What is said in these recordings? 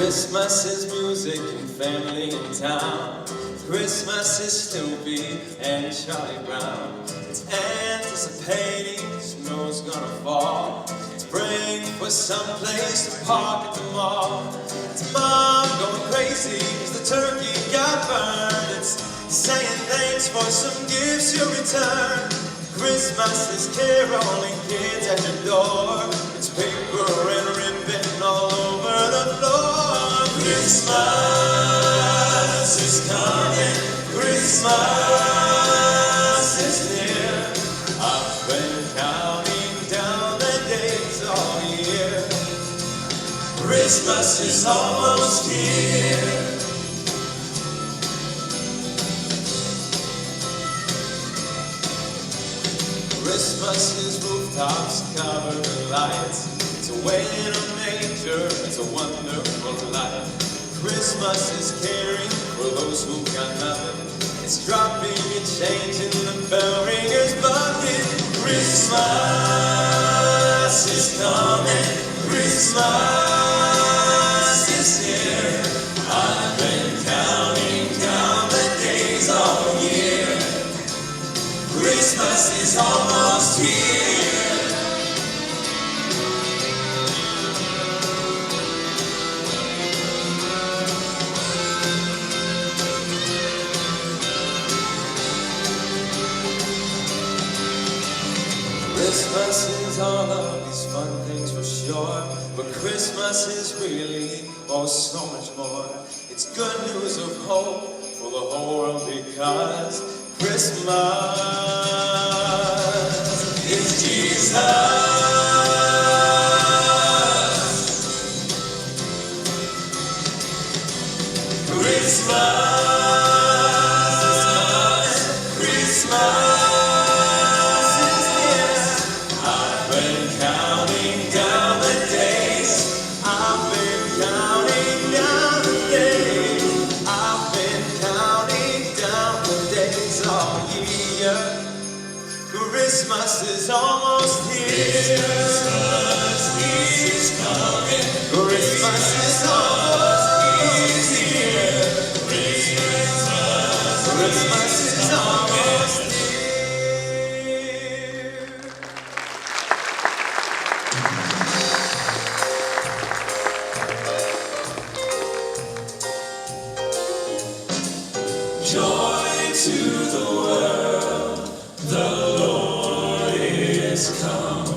Christmas is music and family in town. Christmas is Snoopy and Charlie Brown. It's anticipating snow's gonna fall. It's praying for some place to park at the mall. It's mom going crazy cause the turkey got burned. It's saying thanks for some gifts you'll return. Christmas is caroling kids at your door. It's paper and ribbon all over the floor. Christmas is coming, Christmas is near. I've been counting down the days all year. Christmas is almost here. Christmas is rooftops covered with lights. It's a wedding in a manger, it's a wonderful life. Christmas is caring for those who got nothing. It's dropping and changing the bell ringer's bucket. Christmas is coming, Christmas is here. I've been counting down the days all year. Christmas is almost here. Christmas is all of these fun things for sure, but Christmas is really, oh, so much more. It's good news of hope for the whole world because Christmas is Jesus. Christmas. Christmas is almost here. Christmas is coming. Christmas is almost here. Christmas is almost here. Joy to the world, the Lord is come.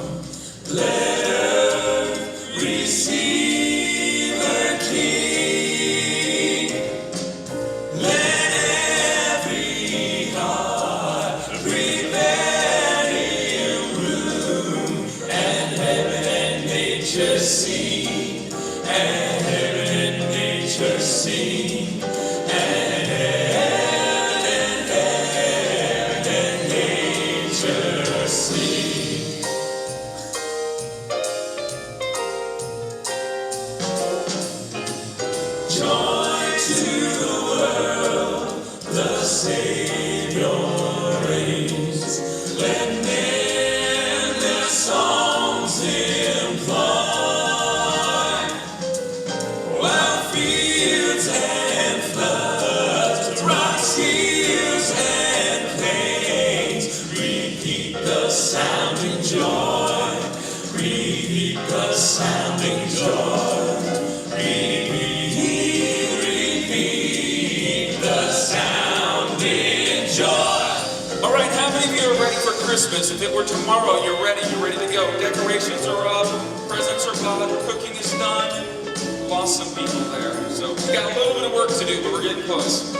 Let earth receive her King. Let every heart prepare him room, and heaven and nature sing, and heaven and nature sing. Joy to the world, the Savior reigns. Let men their songs employ, while fields and floods, rocks, hills and plains repeat the sounding joy, repeat the sounding joy. All right, how many of you are ready for Christmas? If it were tomorrow, you're ready to go. Decorations are up, presents are bought, cooking is done. Lost some people there. So we got a little bit of work to do, but we're getting close.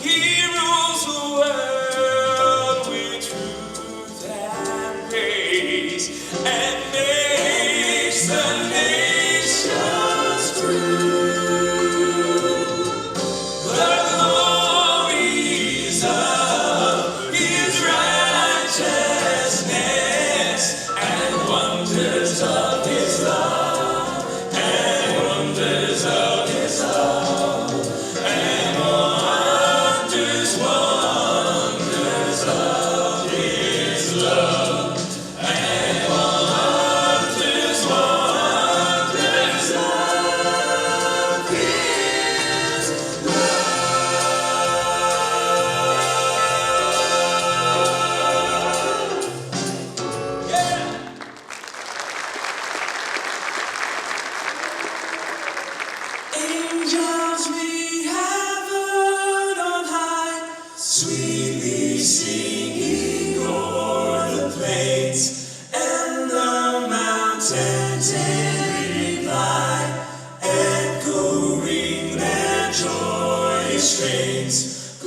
He rules the world with truth and grace, and makes the nations free. Of his love and wonders of his fly, echoing their joyous strains.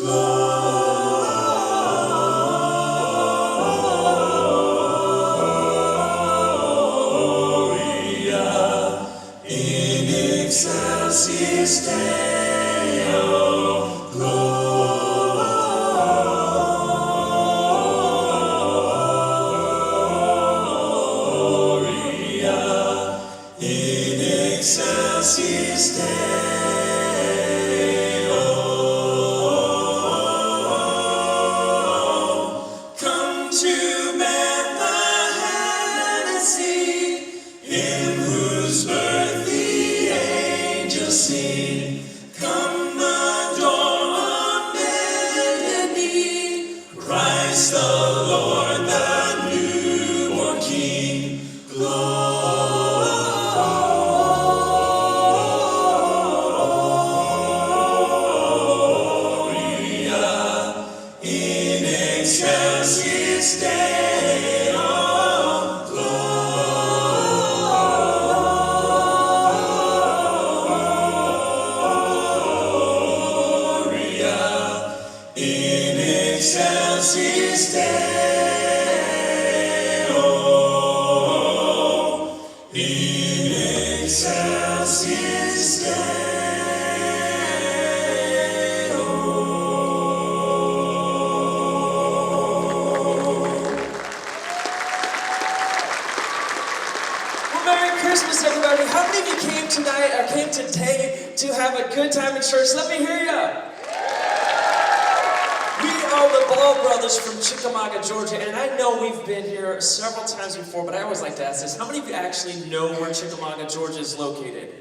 Gloria in excelsis Deo. Gloria in excelsis Deo. Come to Bethlehem and see, in whose birth the angels sing. Come adore on bended knee, Christ the Lord, the newborn King. Gloria in excelsis Deo. Gloria in excelsis Deo. In excelsis Deo. Well, Merry Christmas, everybody. How many of you came tonight or came today to have a good time in church? Let me hear ya. We are the Ball Brothers from Chickamauga, Georgia, and I know we've been here several times before, but I always like to ask this. How many of you actually know where Chickamauga, Georgia is located?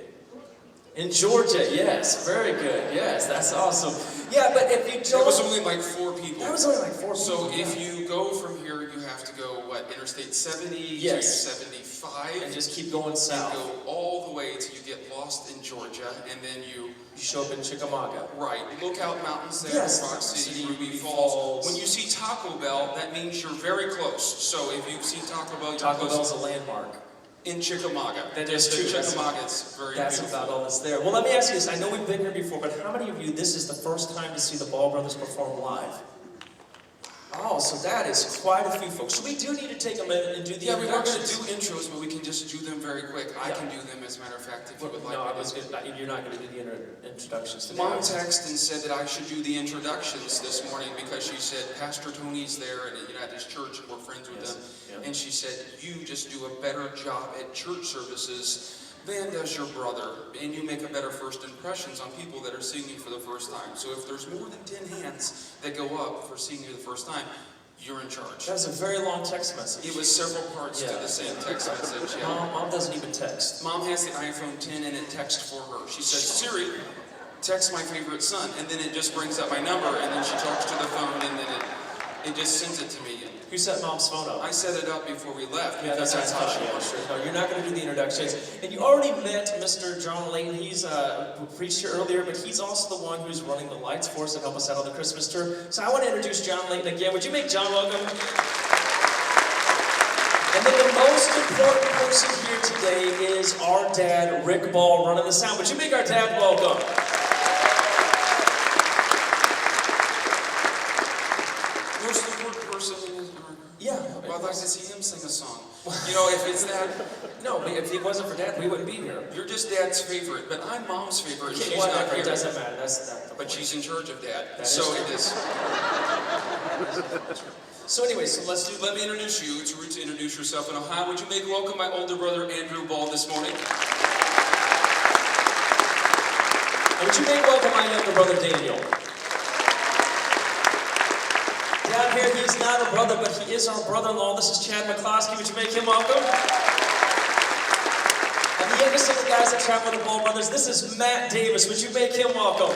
In Georgia, yes. Very good. Yes, that's awesome. Yeah, but if you There was don't... only like 4 people. That was only like 4 So people. if you go from here, you have to go, Interstate 70 Yes. to 75, And just keep going and south. go all the way till you get lost in Georgia, and then you, You show up in Chickamauga. right, Lookout Mountains there, Yes. Rock City, City, Ruby Ruby Falls. Falls. When you see Taco Bell, that means you're very close. So if you see Taco Bell, you're Taco close Bell's a landmark. in Chickamauga. That is true. Chickamauga, it's very That's beautiful. about all that's there. Well, let me ask you this. I know we've been here before, but how many of you, this is the first time to see the Ball Brothers perform live? Oh, so that is quite a few folks. So we do need to take a minute and do the Yeah, we were going to introductions. do intros, but we can just do them very quick. I can do them, as a matter of fact, if you would like. No, me I to. was good. You're not going to do the introductions today. Mom texted and said that I should do the introductions this morning because she said Pastor Tony's there and at his church and we're friends with Yes, them. yeah. And she said, you just do a better job at church services than does your brother. And you make a better first impressions on people that are seeing you for the first time. So if there's more than 10 hands that go up for seeing you the first time, you're in charge. That was a very long text message. It was several parts to the same text message. Yeah. Mom doesn't even text. Mom has the iPhone 10 and it texts for her. She says, Siri, text my favorite son. And then it just brings up my number and then she talks to the phone and then it just sends it to me. Who set Mom's phone up? I set it up before we left Yeah, because that's how she yeah, wants sure. it. No, you're not going to do the introductions. And you already met Mr. John Layton. He's preached here earlier, but he's also the one who's running the lights for us and help us out on the Christmas tour. So I want to introduce John Layton again. Would you make John welcome? And then the most important person here today is our dad, Rick Ball, running the sound. Would you make our dad welcome? Where's the fourth person in his room? Yeah. Well, I'd like to see him sing a song. You know, if it's that, No, but if it wasn't for Dad, we wouldn't be here. you're just Dad's favorite, but I'm Mom's favorite. and She's not Whatever, it here. doesn't matter. That's not the But point. she's in charge of Dad. That So is it is. So anyway, so let's do. Let me introduce you. It's rude to introduce yourself in Ohio. Would you make welcome my older brother, Andrew Ball, this morning? And would you make welcome my younger brother, Daniel? Down here, he's not a brother, but he is our brother-in-law. This is Chad McCloskey. Would you make him welcome? And the youngest of the guys that travel with the Ball Brothers, this is Matt Davis. Would you make him welcome?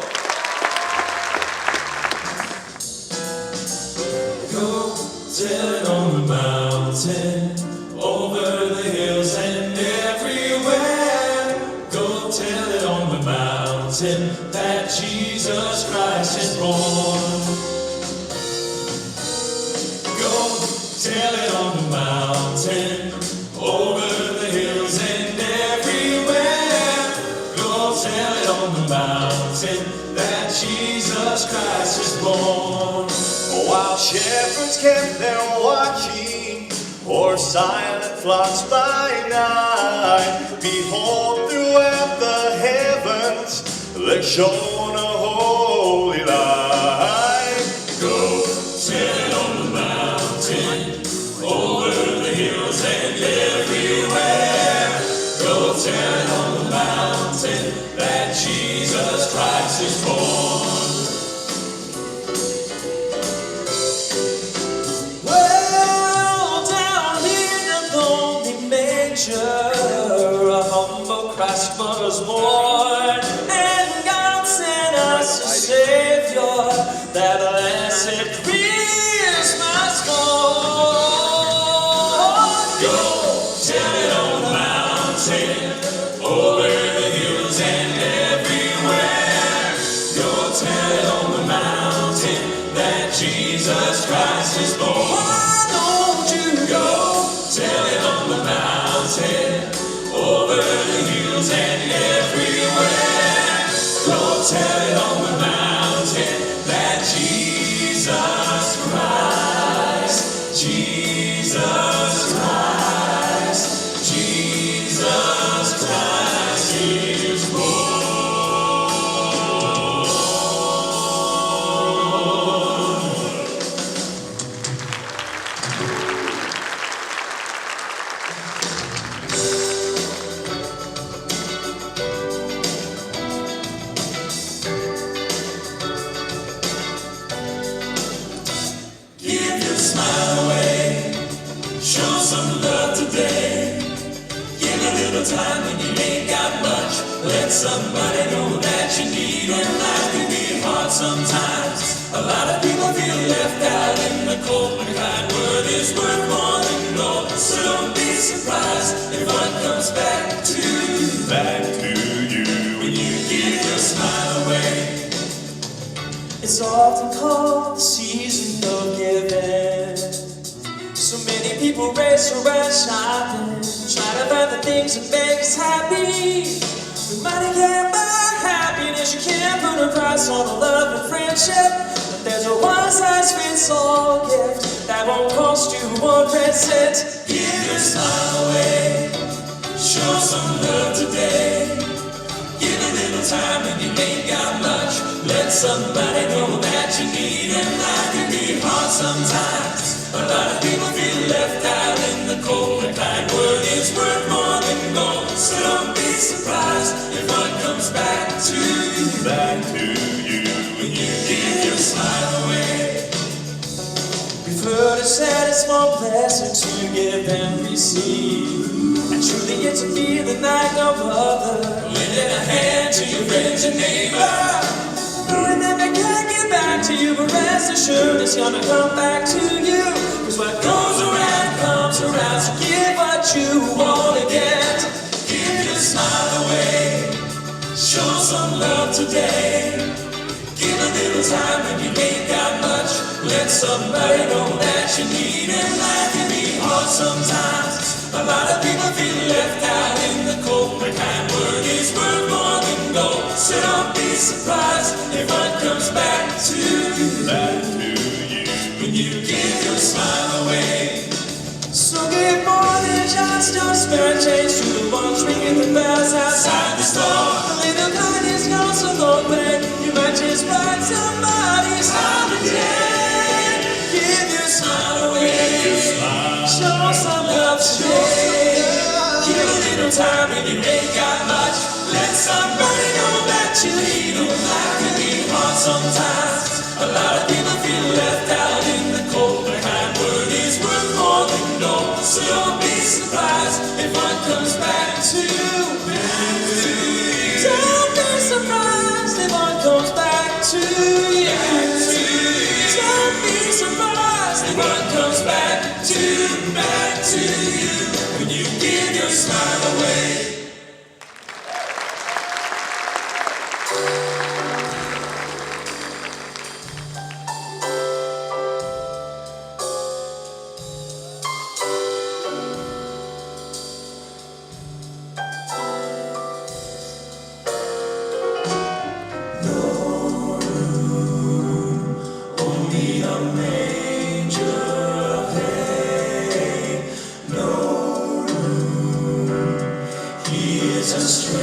Go tell it on the mountain, over the hills and everywhere. Go tell it on the mountain that Jesus Christ is born. Go tell it on the mountain, over the hills and everywhere. Jesus Christ is born. While shepherds kept their watching o'er silent flocks by night, behold, throughout the heavens there shone a holy light. Go tell it on the mountain, over the hills and everywhere. Go tell it on the mountain that Jesus Christ is born. Well, down in the lonely manger, a humble Christ was born, and God sent us a Savior, that blessed Christmas morn. Go tell it on the mountain, over the hills and everywhere. Go tell it on the mountain that Jesus Christ is born. Why don't you Go tell it on the mountain, over the hills and everywhere. Go tell it on the mountain that Jesus Christ, Jesus Christ, Jesus Christ is born. Give your smile away, show some love today. Give a little time when you ain't got much. Let somebody know that you need them. Life can be hard sometimes. A lot of people feel left out in the cold. When a kind word is worth more than gold. So don't be surprised if one comes back to you. Back to you when you give your smile away. It's often called the season of giving. So many people race around shopping, trying to find the things that make us happy. But money can't buy happiness, you can't put a price on the love and friendship. But there's a one-size-fits-all gift that won't cost you 1 cent. Give your smile away, show some love today. Give a little time when you ain't got much. Let somebody know that you need them. Life can be hard sometimes. A lot of people feel left out in the cold. A kind word is worth more than gold. So don't be surprised if one comes back to you. Back to you when you give your smile away. We've heard it said it's more blessed to give than receive. And truly it's a feeling like no other. Lending a hand to your friends and neighbor. Knowing that they can't get back to you, but rest assured it's gonna come back to you. Cause what goes around comes around, so give what you wanna get. Give your smile away, show some love today. Give a little time when you ain't got much. Let somebody know that you need them. Life can be hard sometimes. A lot of people feel left out in the cold. A kind word is worth more than gold. So don't be surprised if one comes back to you. Back to you when you give your smile away. So give more than just your spare change to the ones ringing the bells outside the store. A little kindness goes a long way. You might just brighten somebody's holiday. Give your smile away. Show some love today. Give a little time when you ain't got much. Let somebody know that you need them. Life can be hard sometimes. A lot of people feel left out in the cold. A kind word is worth more than gold. So don't be surprised if one comes back to you. Don't be surprised if one comes back to you. Don't be surprised if One comes back to you when you give your smile away.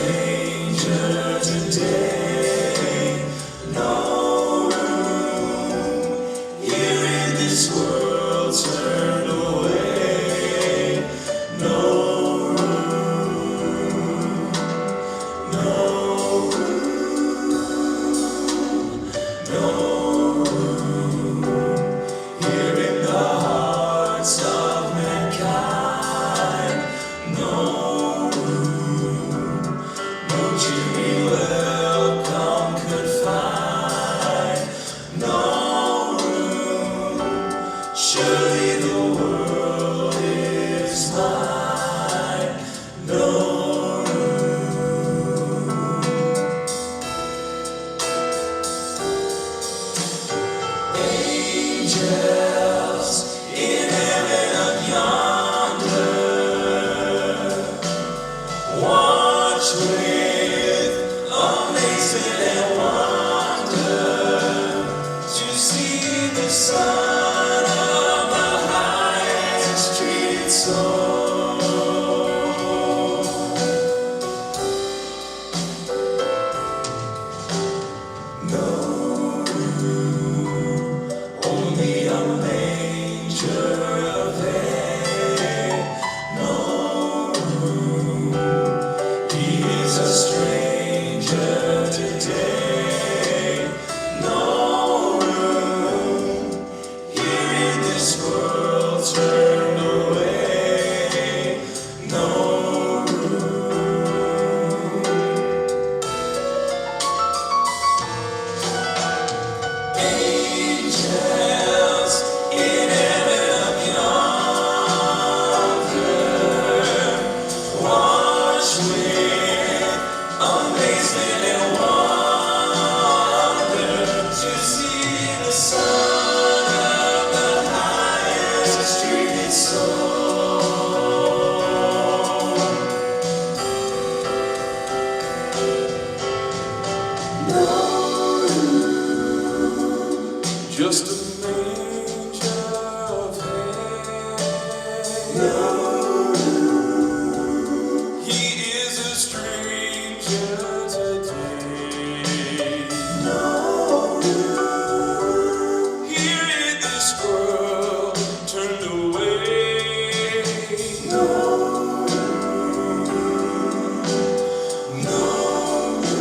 stranger today. No room here in this world turned away. No room, no room, no room here in the hearts of mankind. No room, won't you be welcome confined? No room, surely the world is mine. No room. Angels in heaven up yonder, watch with amazement and wonder to see the Son of the highest treated so. No room, only a manger of hay. No room, he is a stranger today. No room here in this world turned away. No room. Angels in heaven up yonder, watch with amazement and wonder to see the Son of the highest treated soul. No room, just a manger of hay. No room, he is a stranger today. No room, here in this world turned away. No room, no room.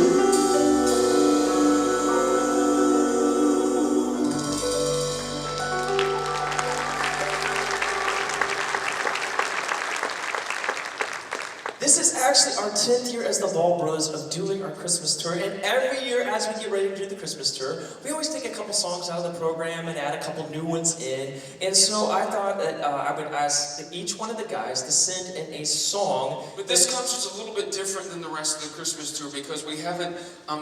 This is actually our 10th year as the Ball Bros of doing our Christmas tour, and every year as we get ready to do the Christmas tour, we always take a couple songs out of the program and add a couple new ones in. And so I thought that I would ask each one of the guys to send in a song. But this concert's a little bit different than the rest of the Christmas tour because we haven't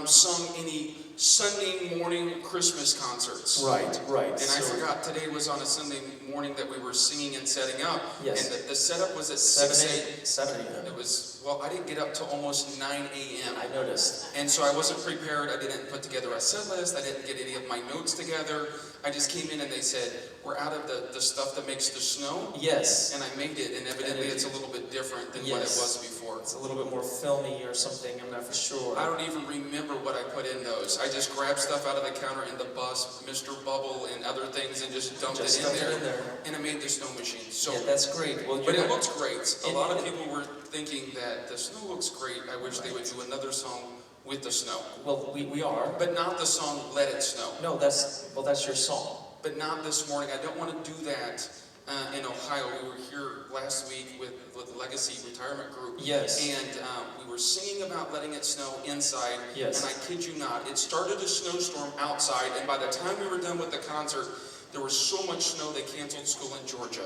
sung any Sunday morning Christmas concerts. Right. And I forgot today was on a Sunday morning that we were singing and setting up. Yes. And the setup was at 7 6 a.m. 7 a.m. It was, well, I didn't get up till almost 9 a.m. I noticed. And so I wasn't prepared. I didn't put together a set list. I didn't get any of my notes together. I just came in and they said, we're out of the stuff that makes the snow. Yes. And I made it, and evidently it's a little bit different than what it Yes. was before. It's a little bit more filmy or something, I'm not for sure. I don't even remember what I put in those. I just grabbed stuff out of the counter in the bus, Mr. Bubble and other things, and just dumped Just it stuffed in it there. in there. And I made the snow machine. So, Yeah, that's great. Well, but you're it not- looks great. A And- lot of people were thinking that the snow looks great. I wish they would do another song with the snow. Well, we are. But not the song Let It Snow. No, that's your song. But not this morning. I don't want to do that in Ohio. We were here last week with the Legacy Retirement Group. Yes. And we were singing about letting it snow inside. Yes. And I kid you not, it started a snowstorm outside, and by the time we were done with the concert, there was so much snow they canceled school in Georgia.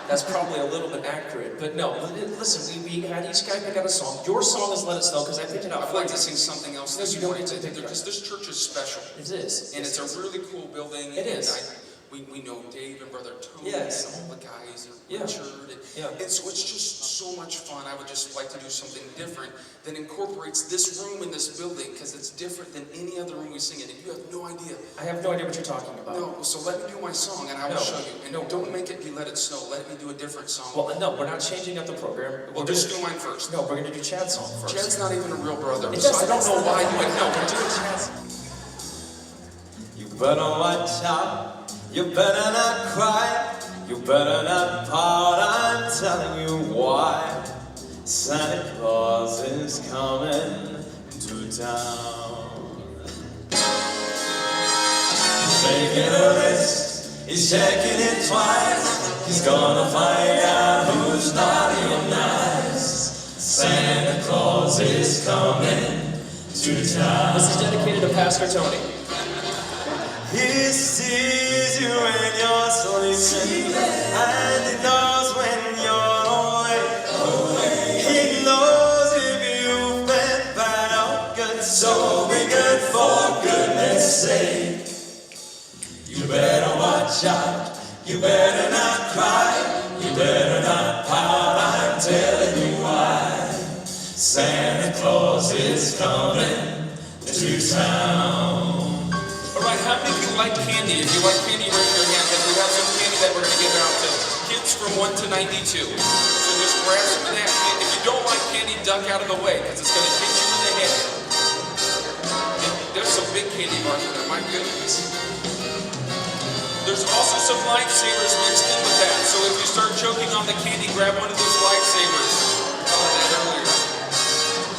That's probably a little bit accurate, but no. Listen, we had each guy pick out a song. Your song is "Let It Snow" because I picked it out. I'd like to sing something else No, this you don't morning get to pick it because this church is special. It is. And it's a really cool building. It is. And We know Dave and Brother Tony Yes. and all the guys and Yeah. Richard. And so it's just so much fun. I would just like to do something different that incorporates this room in this building because it's different than any other room we sing in. And you have no idea. I have no idea what you're talking about. No, so let me do my song and I will No. show you. And don't make it be Let It Snow. Let me do a different song. Well, no, we're not changing up the program. Well, just do mine first. No, we're gonna do Chad's song first. Chad's not even a real brother, It so does- I don't know why you would No, know. we're doing Chad's. You better watch out. You better not cry. You better not pout. I'm telling you why. Santa Claus is coming to town. Making a list, he's checking it twice. He's gonna find out who's naughty and nice. Santa Claus is coming to town. This is dedicated to Pastor Tony. He sees you when you're sleeping, and he knows when you're awake. He knows if you've been bad or good, so be good for goodness sake. You better watch out, you better not cry, you better not pout, I'm telling you why. Santa Claus is coming to town. Alright, how many of you like candy? If you like candy, raise your hand because we have some candy that we're going to give out to kids from 1 to 92. So just grab some of that candy. If you don't like candy, duck out of the way because it's going to hit you in the head. And there's some big candy bars in there, my goodness. There's also some lifesavers mixed in with that. So if you start choking on the candy, grab one of those lifesavers. I thought of that earlier.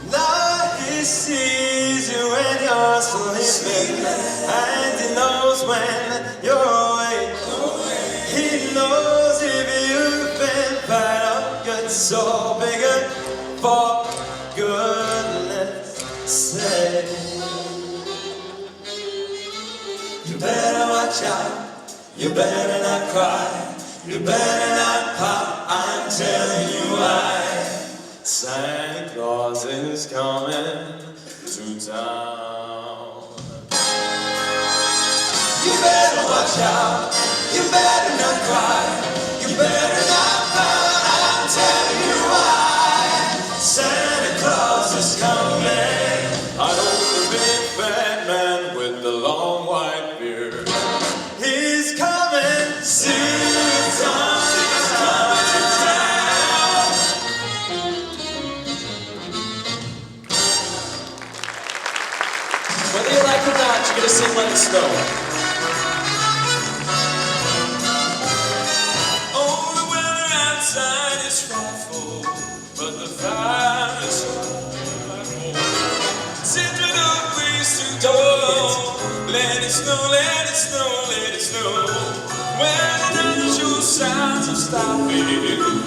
Now he sees you when you're sleeping, and he knows when you're awake. He knows if you've been bad or good, so be good for goodness sake. You better watch out, you better not cry, you better not pout, I'm telling you why. Santa Claus is coming to town. You better watch out, you better not cry, you better not pout, I'm telling you why. Santa Claus is coming. I know the big bad man with the long white beard. He's coming to town. He's coming to town. Whether you like it or not, you're gonna sing Let It Snow. Oh, the weather outside is frightful, but the fire is so home. Simply no place to go. Let it snow, let it snow, let it snow. When it doesn't show signs of stopping,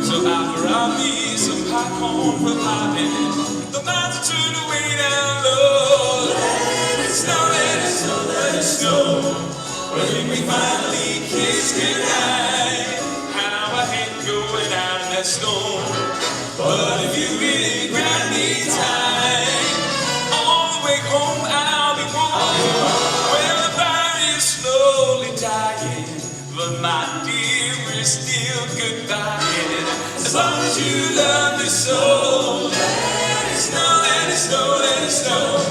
so I brought me some popcorn for popping. The mountains turn away down low. Let it snow, let it snow, let it snow. When we finally kiss goodnight, how I hate going out in that storm. But if you really grab me tight, on the way home I'll be warm. Well, the fire is slowly dying, but my dear, we're still goodbye. As long as you love me so, let it snow, let it snow, let it snow.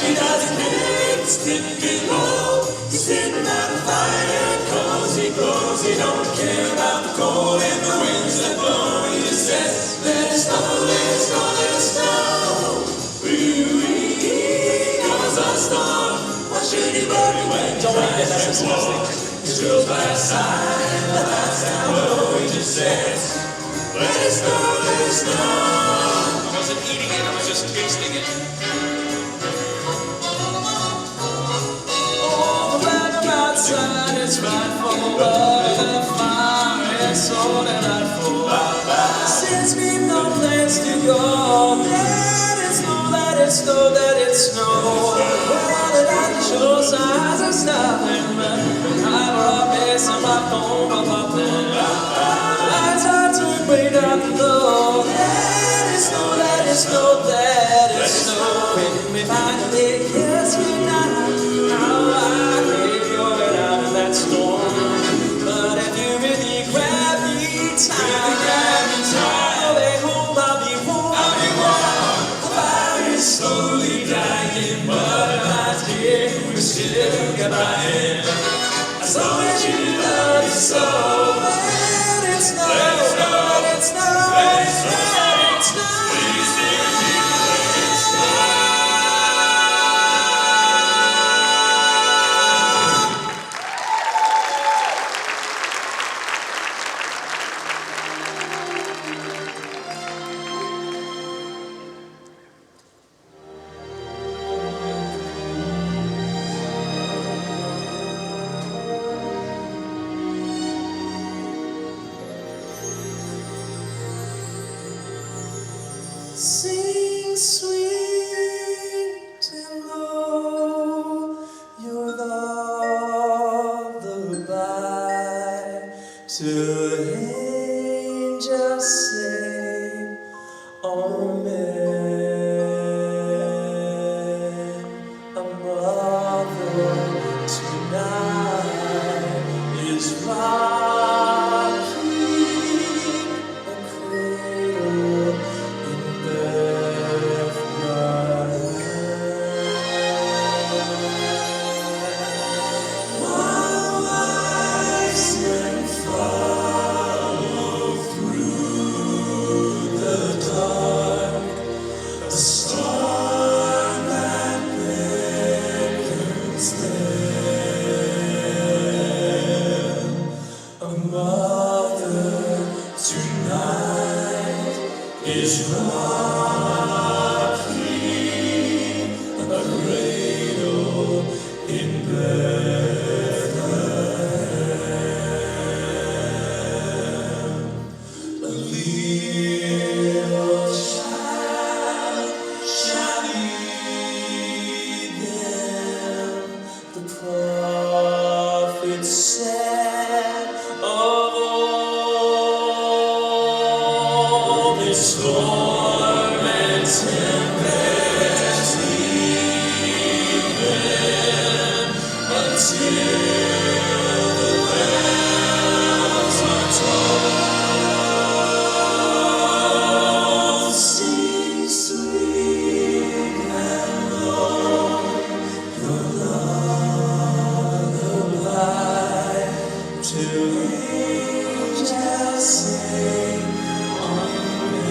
He doesn't care if it's dipping low. He's sitting at a fire, cozy glows. He don't care about the cold and the winds that blow. He just says, let it snow, let it snow, let it snow. Ooh, comes a storm. Why should he worry when Don't worry, that's his last thing. His girl's by his side, the lights down low. He just says, let it snow, let it snow. I wasn't eating it, I was just tasting it. Oh, the weather outside is frightful, but the fire is so delightful. Since we've no place to go, let it snow, let it snow, let it snow. Well, it doesn't show signs of stopping, but I brought me some popcorn for popping. Lights are turned way down low. Let it snow, let it is no, that is no. When we finally kiss goodnight, how I crave your get out of that storm. But if you really grab me tight, all the way home I'll be warm. The fire is slowly dying, but my dear, we're still goodbye. As long as you love me so, let it snow, let it snow, let it snow, let it snow. Please let it snow. Sing sweet and low your lullaby till angels say amen. A mother tonight is rocking a cradle in Bethlehem. While life's young follow through the dark, a star that beckons them. A mother tonight is rocking a cradle in Bethlehem. A little child shall lead them, the prophet said, of all this storm and tempest, leave them until the bells are tolled. Sing sweet and low your lullaby till angels sing amen.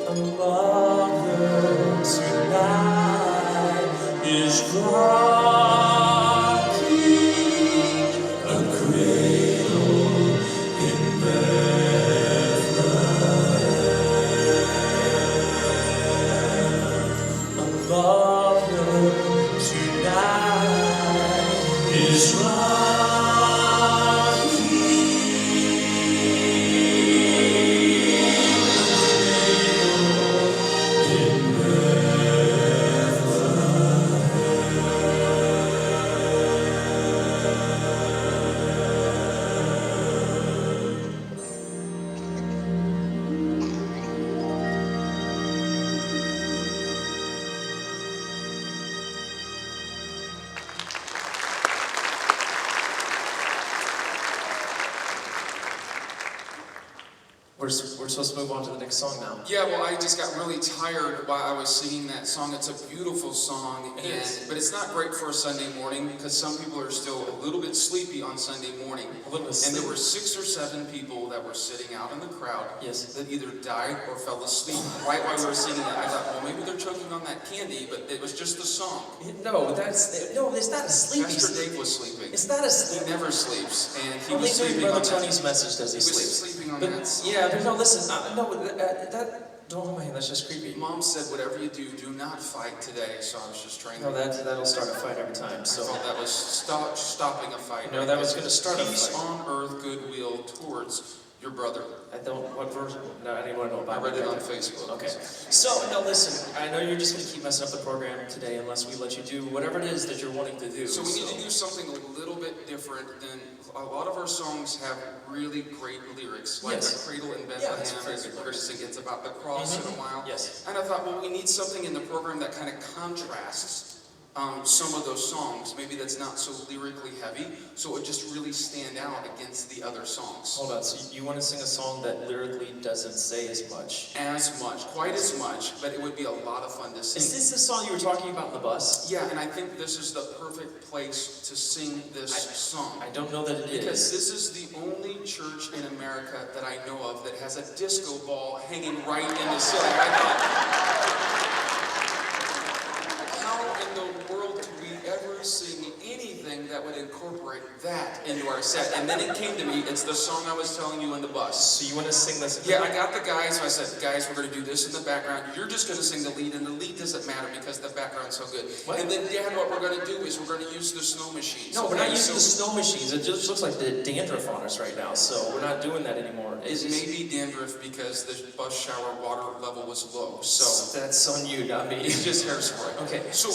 A mother tonight is rocking a cradle in Bethlehem. A mother tonight is We're supposed to move on to the next song now. Yeah, well, I just got really tired while I was singing that song. It's a beautiful song, It is. but it's not great for a Sunday morning because some people are still a little bit sleepy on Sunday morning. A little bit And there sleepy. were 6 or 7 people that were sitting out in the crowd Yes. that either died or fell asleep right while we were singing it. I thought, well, maybe they're choking on that candy, but it was just the song. No, it's not a sleepy. Pastor Dave was sleeping. It's not a He sleep. never sleeps, and he Only was during sleeping on Brother that. Tony's message does he He was sleep. sleeping on But that song. yeah, but no, listen, don't hold my hand. That's just creepy. Mom said, whatever you do, do not fight today. So I was just trying No, to. that'll start a fight every time. I So thought that was stopping a fight. no, that was going to start a Peace fight. on earth, goodwill towards Your brother. I don't, what version? No, I didn't want to know I about read it on Okay. Facebook. Okay. So, now listen, I know you're just going to keep messing up the program today unless we let you do whatever it is that you're wanting to do. So we need to do something a little bit different than a lot of our songs have really great lyrics, like Yes. The Cradle in Yeah, Bethlehem, it's very as good Chris lyrics. it's about the cross in a while. Yes. And I thought, well, we need something in the program that kind of contrasts some of those songs. Maybe that's not so lyrically heavy, so it would just really stand out against the other songs. Hold on, so you want to sing a song that lyrically doesn't say as much? Quite as much, but it would be a lot of fun to sing. Is this the song you were talking about in the bus? Yeah, and I think this is the perfect place to sing this song. I don't know that it Because is. this is the only church in America that I know of that has a disco ball hanging right in the ceiling. I thought, how in the world could we ever sing anything that would incorporate that into our set? And then it came to me, it's the song I was telling you in the bus. So you want to sing this? Yeah, I got the guys, so I said, guys, we're going to do this in the background. You're just going to sing the lead, and the lead doesn't matter because the background's so good. What? And then, Dad, what we're going to do is we're going to use the snow machines. No, we're not Okay, using the so snow machines. It just looks like the dandruff on us right now, so we're not doing that anymore. It may be dandruff because the bus shower water level was low, so That's on you, not me. it's just hairspray. Okay, So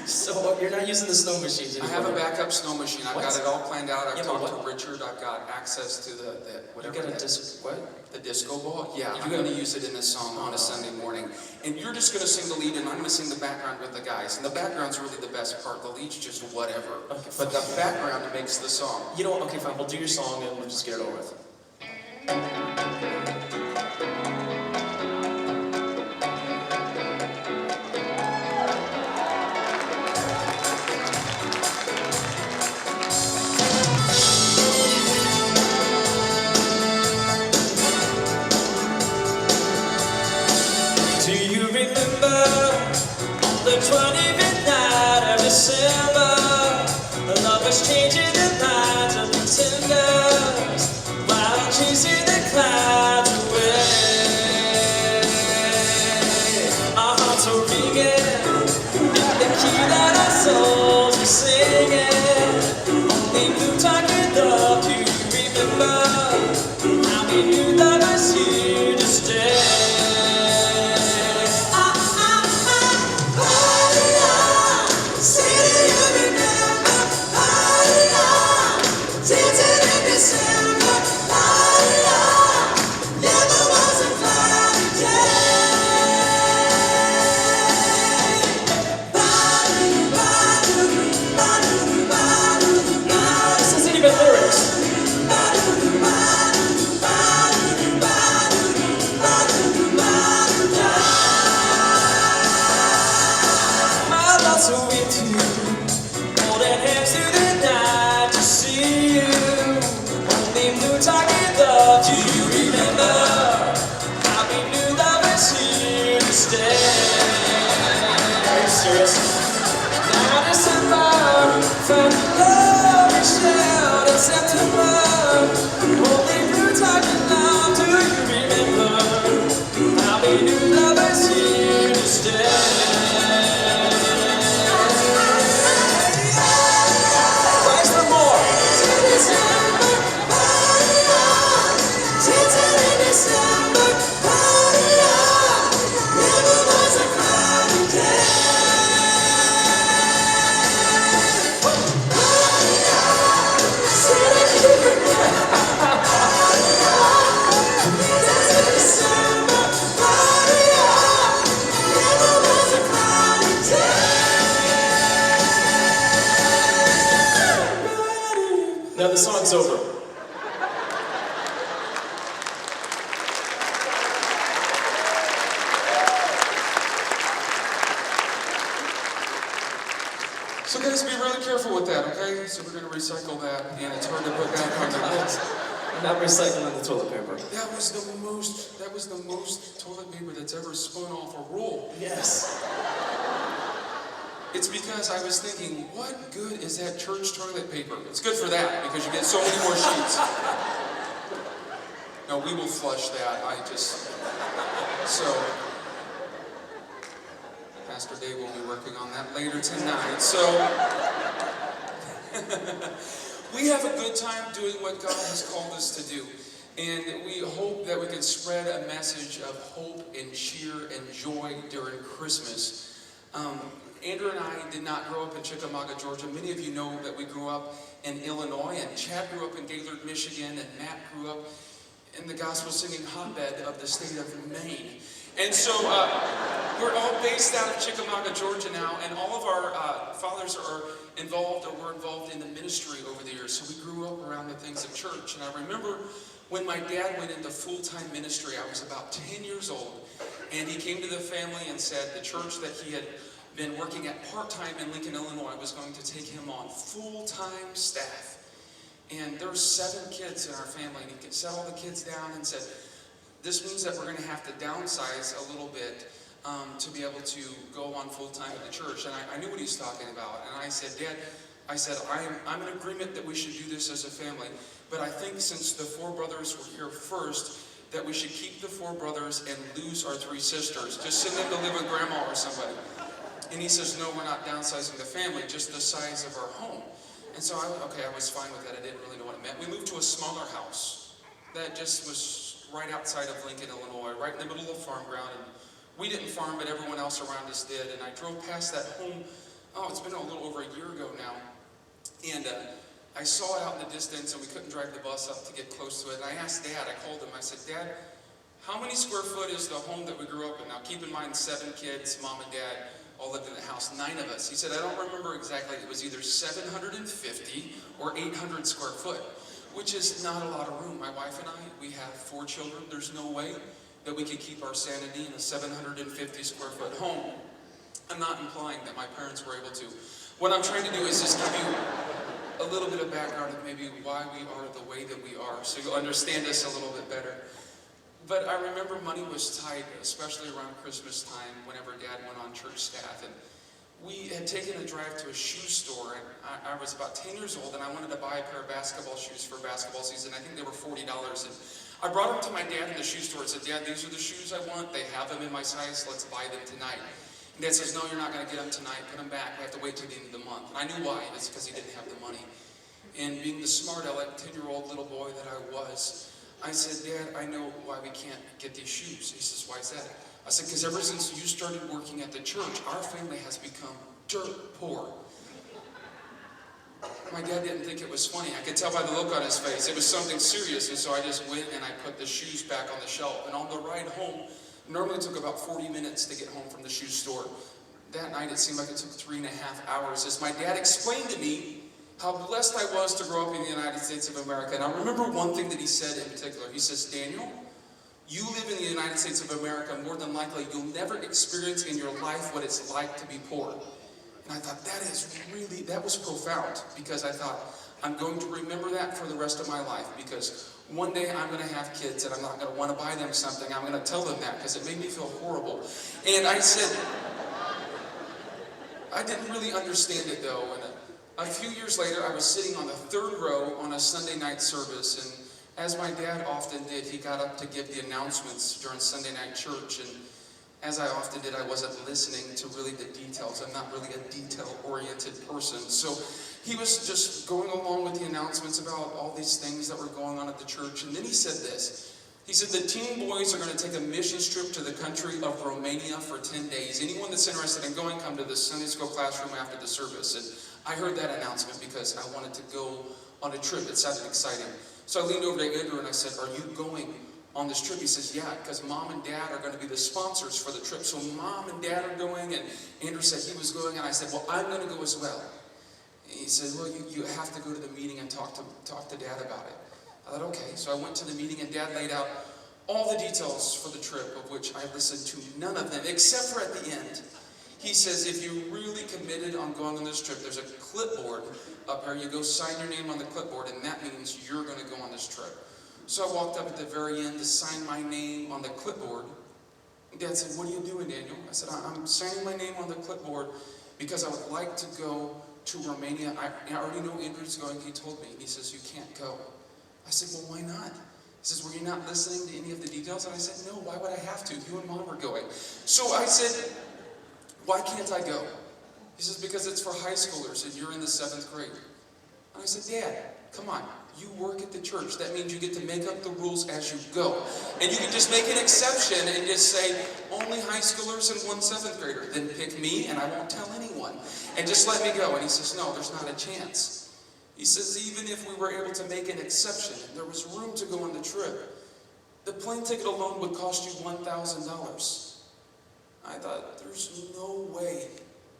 so you're not using the snow machines I anymore. have a backup snow machine. I've What? got it all planned out. I've Yeah, but talked what? to Richard. I've got access to the You whatever. got a that- disc, what? The disco ball? Yeah, You I'm got- going to use it in a song on a Sunday morning. And you're just going to sing the lead, and I'm going to sing the background with the guys. And the background's really the best part. The lead's just whatever. Okay. But the background makes the song. You know what? Okay, fine. We'll do your song and we'll just get it over with. Do you remember on the 25th night of December, the lovers changing the lines of pretenders while chasing the clouds away? Our hearts are ringing in the key that our souls are singing. Only blue talking love. Do you remember how we knew lovers here to stay? This isn't even lyrics. My thoughts are with you, holding hands through the night to see you. Only blue talking love. Do you remember how we knew love was here to stay? Are you serious? Now December, found the love we shared in September. Only blue talking love. Do you remember how we knew love was here to stay? Rise for more. Now the song's over. So guys, be really careful with that, okay? So we're going to recycle that, and it's hard to put back on the list. I'm not recycling the toilet paper. That was the most toilet paper that's ever spun off a roll. Yes. It's because I was thinking, what good is that church toilet paper? It's good for that, because you get so many more sheets. No, we will flush that. So, Pastor Dave will be working on that later tonight. So, We have a good time doing what God has called us to do. And we hope that we can spread a message of hope and cheer and joy during Christmas. Andrew and I did not grow up in Chickamauga, Georgia. Many of you know that we grew up in Illinois, and Chad grew up in Gaylord, Michigan, and Matt grew up in the gospel singing hotbed of the state of Maine. And so we're all based out of Chickamauga, Georgia now, and all of our fathers are involved or were involved in the ministry over the years. So we grew up around the things of church. And I remember when my dad went into full-time ministry, I was about 10 years old, and he came to the family and said the church that he had been working at part-time in Lincoln, Illinois was going to take him on full-time staff. And there were 7 kids in our family, and he set all the kids down and said, this means that we're going to have to downsize a little bit to be able to go on full-time in the church. And I knew what he was talking about. And I said, Dad, I'm in agreement that we should do this as a family. But I think since the 4 brothers were here first, that we should keep the 4 brothers and lose our 3 sisters. Just send them to live with grandma or somebody. And he says, no, we're not downsizing the family, just the size of our home. And so I was fine with that. I didn't really know what it meant. We moved to a smaller house that just was right outside of Lincoln, Illinois, right in the middle of the farm ground. And we didn't farm, but everyone else around us did. And I drove past that home, it's been a little over a year ago now. And I saw it out in the distance, and we couldn't drive the bus up to get close to it. And I asked Dad, I called him, I said, Dad, how many square foot is the home that we grew up in? Now keep in mind, 7 kids, mom and dad, all lived in the house, 9 of us. He said, I don't remember exactly, it was either 750 or 800 square foot, which is not a lot of room. My wife and I, we have 4 children. There's no way that we could keep our sanity in a 750 square foot home. I'm not implying that my parents were able to. What I'm trying to do is just give you a little bit of background of maybe why we are the way that we are, so you'll understand us a little bit better. But I remember money was tight, especially around Christmas time, whenever Dad went on church staff. And we had taken a drive to a shoe store, and I was about 10 years old, and I wanted to buy a pair of basketball shoes for basketball season. I think they were $40. And I brought them to my dad in the shoe store and said, Dad, these are the shoes I want. They have them in my size. Let's buy them tonight. And Dad says, no, you're not going to get them tonight. Put them back. We have to wait till the end of the month. And I knew why. It's because he didn't have the money. And being the smart aleck, 10-year-old little boy that I was, I said, Dad, I know why we can't get these shoes. He says, why is that? I said, because ever since you started working at the church, our family has become dirt poor. My dad didn't think it was funny. I could tell by the look on his face. It was something serious, and so I just went and I put the shoes back on the shelf. And on the ride home, normally it took about 40 minutes to get home from the shoe store. That night it seemed like it took 3.5 hours as my dad explained to me how blessed I was to grow up in the United States of America. And I remember one thing that he said in particular. He says, Daniel, you live in the United States of America, more than likely you'll never experience in your life what it's like to be poor. And I thought, that was profound, because I thought, I'm going to remember that for the rest of my life, because one day I'm going to have kids and I'm not going to want to buy them something. I'm going to tell them that because it made me feel horrible. And I said, I didn't really understand it though. And a few years later, I was sitting on the 3rd row on a Sunday night service, and as my dad often did, he got up to give the announcements during Sunday night church, and as I often did, I wasn't listening to really the details. I'm not really a detail-oriented person. So he was just going along with the announcements about all these things that were going on at the church, and then he said this. He said, the teen boys are going to take a mission trip to the country of Romania for 10 days. Anyone that's interested in going, come to the Sunday school classroom after the service. And I heard that announcement because I wanted to go on a trip. It sounded exciting. So I leaned over to Andrew and I said, are you going on this trip? He says, yeah, because Mom and Dad are going to be the sponsors for the trip. So Mom and Dad are going, and Andrew said he was going, and I said, well, I'm going to go as well. And he said, well, you have to go to the meeting and talk to Dad about it. I thought, okay. So I went to the meeting, and Dad laid out all the details for the trip, of which I listened to none of them, except for at the end. He says, if you're really committed on going on this trip, there's a clipboard up here. You go sign your name on the clipboard, and that means you're going to go on this trip. So I walked up at the very end to sign my name on the clipboard. And Dad said, what are you doing, Daniel? I said, I'm signing my name on the clipboard because I would like to go to Romania. I already know Andrew's going. He told me. He says, you can't go. I said, well, why not? He says, were you not listening to any of the details? And I said, no, why would I have to? You and Mom are going. So I said, why can't I go? He says, because it's for high schoolers and you're in the 7th grade. And I said, Dad, come on. You work at the church. That means you get to make up the rules as you go. And you can just make an exception and just say, only high schoolers and one 7th grader. Then pick me and I won't tell anyone. And just let me go. And he says, no, there's not a chance. He says, even if we were able to make an exception and there was room to go on the trip, the plane ticket alone would cost you $1,000. I thought, there's no way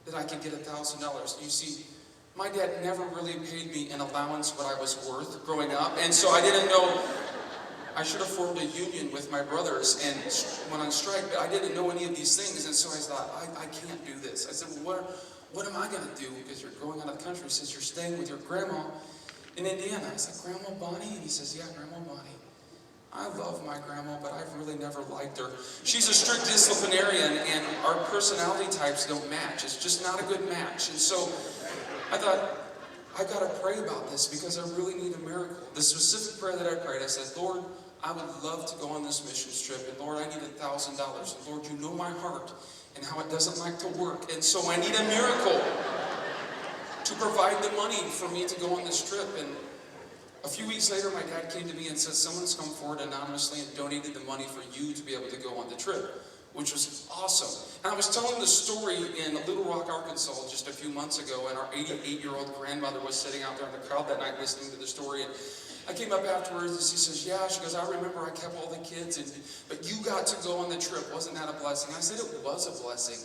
that I could get $1,000. You see, my dad never really paid me an allowance what I was worth growing up, and so I didn't know. I should have formed a union with my brothers and went on strike, but I didn't know any of these things, and so I thought, I can't do this. I said, well, what am I going to do? Because you're going out of the country. He says, you're staying with your grandma in Indiana. I said, Grandma Bonnie? And he says, yeah, Grandma Bonnie. I love my grandma, but I've really never liked her. She's a strict disciplinarian, and our personality types don't match. It's just not a good match. And so I thought, I got to pray about this because I really need a miracle. The specific prayer that I prayed, I said, Lord, I would love to go on this mission trip, and Lord, I need $1,000. And Lord, you know my heart and how it doesn't like to work. And so I need a miracle to provide the money for me to go on this trip. And a few weeks later, my dad came to me and said, someone's come forward anonymously and donated the money for you to be able to go on the trip, which was awesome. And I was telling the story in Little Rock, Arkansas just a few months ago, and our 88-year-old grandmother was sitting out there in the crowd that night listening to the story. And I came up afterwards and she says, yeah, she goes, I remember I kept all the kids, but you got to go on the trip. Wasn't that a blessing? I said, it was a blessing.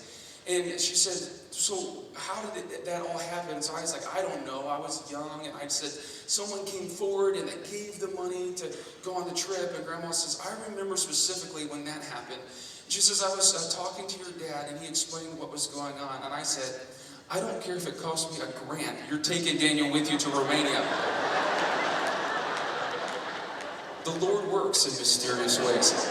And she said, so how did that all happen? So I was like, I don't know. I was young, and I said, someone came forward and they gave the money to go on the trip. And Grandma says, I remember specifically when that happened. She says, I was talking to your dad, and he explained what was going on. And I said, I don't care if it costs me $1,000. You're taking Daniel with you to Romania. The Lord works in mysterious ways.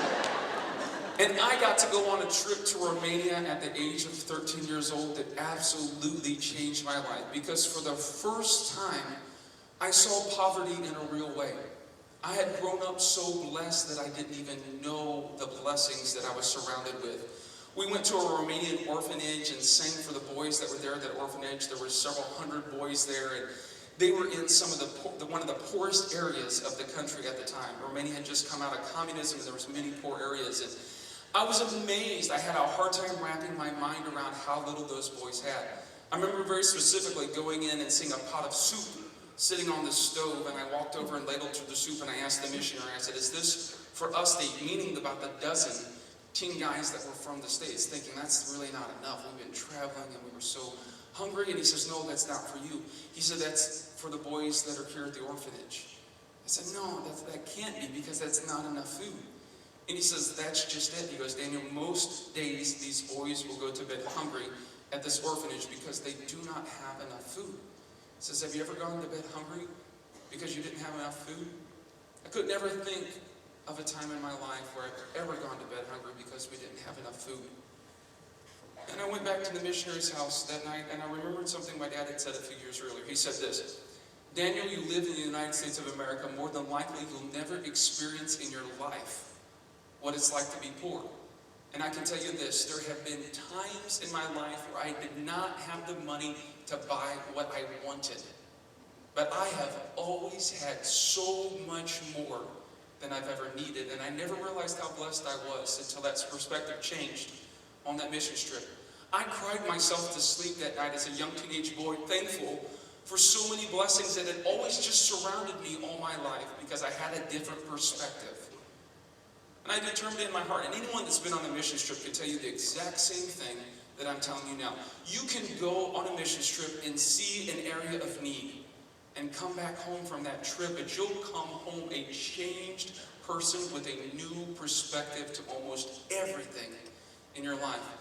And I got to go on a trip to Romania at the age of 13 years old that absolutely changed my life. Because for the first time, I saw poverty in a real way. I had grown up so blessed that I didn't even know the blessings that I was surrounded with. We went to a Romanian orphanage and sang for the boys that were there at that orphanage. There were several hundred boys there, and they were in some of one of the poorest areas of the country at the time. Romania had just come out of communism, and there was many poor areas. And I was amazed. I had a hard time wrapping my mind around how little those boys had. I remember very specifically going in and seeing a pot of soup sitting on the stove, and I walked over and ladled the soup, and I asked the missionary, I said, is this for us to eat? Meaning about the dozen teen guys that were from the States, thinking that's really not enough. We've been traveling and we were so hungry. And he says, no, that's not for you. He said, that's for the boys that are here at the orphanage. I said, no, that can't be, because that's not enough food. And he says, that's just it. He goes, Daniel, most days these boys will go to bed hungry at this orphanage because they do not have enough food. He says, have you ever gone to bed hungry because you didn't have enough food? I could never think of a time in my life where I've ever gone to bed hungry because we didn't have enough food. And I went back to the missionary's house that night, and I remembered something my dad had said a few years earlier. He said this, Daniel, you live in the United States of America. More than likely, you'll never experience in your life what it's like to be poor. And I can tell you this, there have been times in my life where I did not have the money to buy what I wanted. But I have always had so much more than I've ever needed. And I never realized how blessed I was until that perspective changed on that mission trip. I cried myself to sleep that night as a young teenage boy, thankful for so many blessings that had always just surrounded me all my life because I had a different perspective. And I determined in my heart, and anyone that's been on a mission trip can tell you the exact same thing that I'm telling you now. You can go on a mission trip and see an area of need and come back home from that trip, but you'll come home a changed person with a new perspective to almost everything in your life.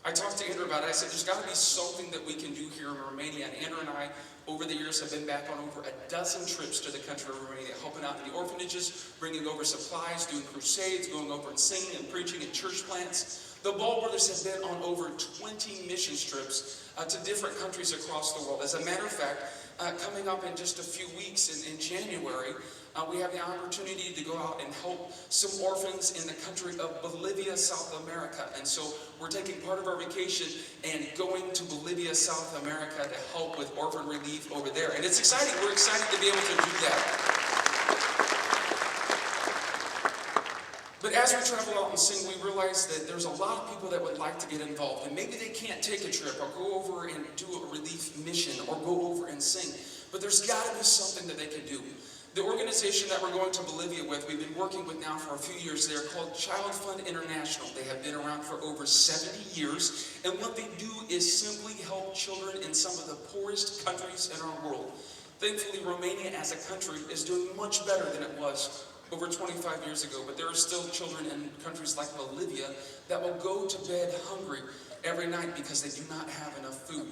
I talked to Andrew about it. I said, there's got to be something that we can do here in Romania. And Andrew and I, over the years, have been back on over a dozen trips to the country of Romania, helping out in the orphanages, bringing over supplies, doing crusades, going over and singing and preaching at church plants. The Ball brothers have been on over 20 mission trips to different countries across the world. As a matter of fact, coming up in just a few weeks in January, we have the opportunity to go out and help some orphans in the country of Bolivia, South America. And so we're taking part of our vacation and going to Bolivia, South America to help with orphan relief over there. And it's exciting. We're excited to be able to do that. But as we travel out and sing, we realize that there's a lot of people that would like to get involved. And maybe they can't take a trip or go over and do a relief mission or go over and sing. But there's got to be something that they can do. The organization that we're going to Bolivia with, we've been working with now for a few years. They're called Child Fund International. They have been around for over 70 years. And what they do is simply help children in some of the poorest countries in our world. Thankfully, Romania as a country is doing much better than it was over 25 years ago, but there are still children in countries like Bolivia that will go to bed hungry every night because they do not have enough food.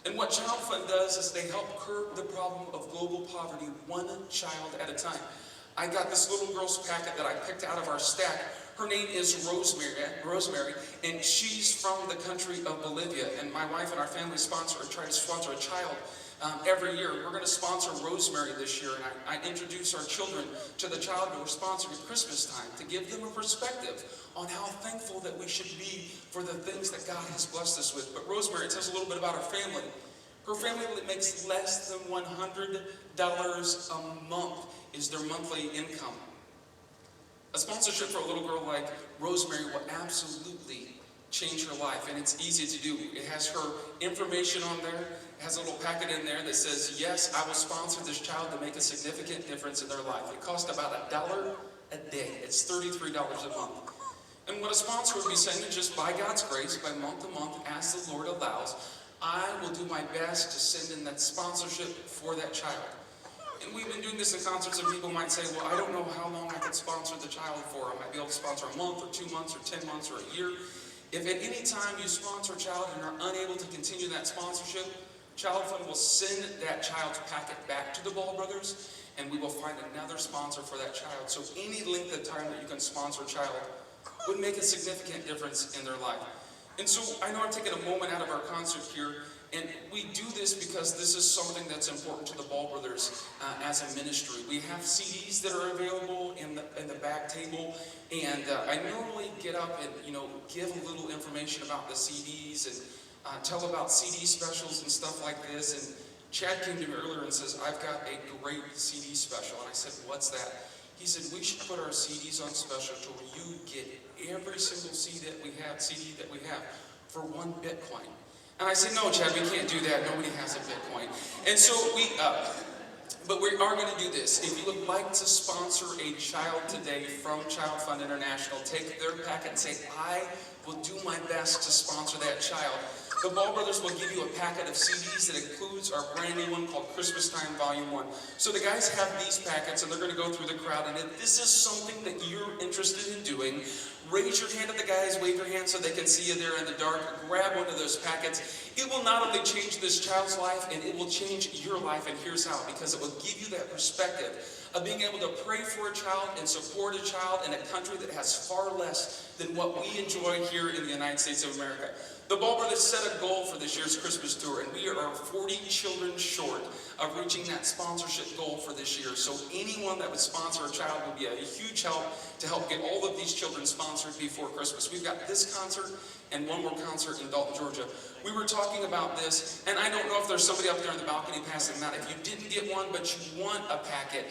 And what Child Fund does is they help curb the problem of global poverty one child at a time. I got this little girl's packet that I picked out of our stack. Her name is Rosemary, and she's from the country of Bolivia. And my wife and our family try to sponsor a child every year. We're going to sponsor Rosemary this year, and I introduce our children to the child who we're sponsoring at Christmas time to give them a perspective on how thankful that we should be for the things that God has blessed us with. But Rosemary tells a little bit about her family. Her family makes less than $100 a month is their monthly income. A sponsorship for a little girl like Rosemary will absolutely change her life, and it's easy to do. It has her information on there. It has a little packet in there that says, yes, I will sponsor this child to make a significant difference in their life. It costs about $1 a day. It's $33 a month. And what a sponsor would be saying is just by God's grace, by month to month, as the Lord allows, I will do my best to send in that sponsorship for that child. And we've been doing this in concerts, and people might say, well, I don't know how long I could sponsor the child for. I might be able to sponsor a month or 2 months or 10 months or a year. If at any time you sponsor a child and are unable to continue that sponsorship, Child Fund will send that child's packet back to the Ball brothers, and we will find another sponsor for that child. So any length of time that you can sponsor a child would make a significant difference in their life. And so I know I've taken a moment out of our concert here, and we do this because this is something that's important to the Ball brothers as a ministry. We have CDs that are available in the back table, and I normally get up and give a little information about the CDs and tell about CD specials and stuff like this. And Chad came to me earlier and says, I've got a great CD special. And I said, what's that? He said, we should put our CDs on special to where you get every single CD that we have for $1 Bitcoin. And I said, no, Chad, we can't do that. Nobody has a Bitcoin. And so but we are going to do this. If you would like to sponsor a child today from Child Fund International, take their packet and say, I will do my best to sponsor that child. The Ball brothers will give you a packet of CDs that includes our brand new one called Christmas Time Volume 1. So the guys have these packets, and they're going to go through the crowd, and if this is something that you're interested in doing, raise your hand at the guys, wave your hand so they can see you there in the dark, grab one of those packets. It will not only change this child's life, and it will change your life, and here's how, because it will give you that perspective of being able to pray for a child and support a child in a country that has far less than what we enjoy here in the United States of America. The Ball brothers set a goal for this year's Christmas tour, and we are 40 children short of reaching that sponsorship goal for this year. So anyone that would sponsor a child would be a huge help to help get all of these children sponsored before Christmas. We've got this concert and one more concert in Dalton, Georgia. We were talking about this, and I don't know if there's somebody up there in the balcony passing them out. If you didn't get one, but you want a packet,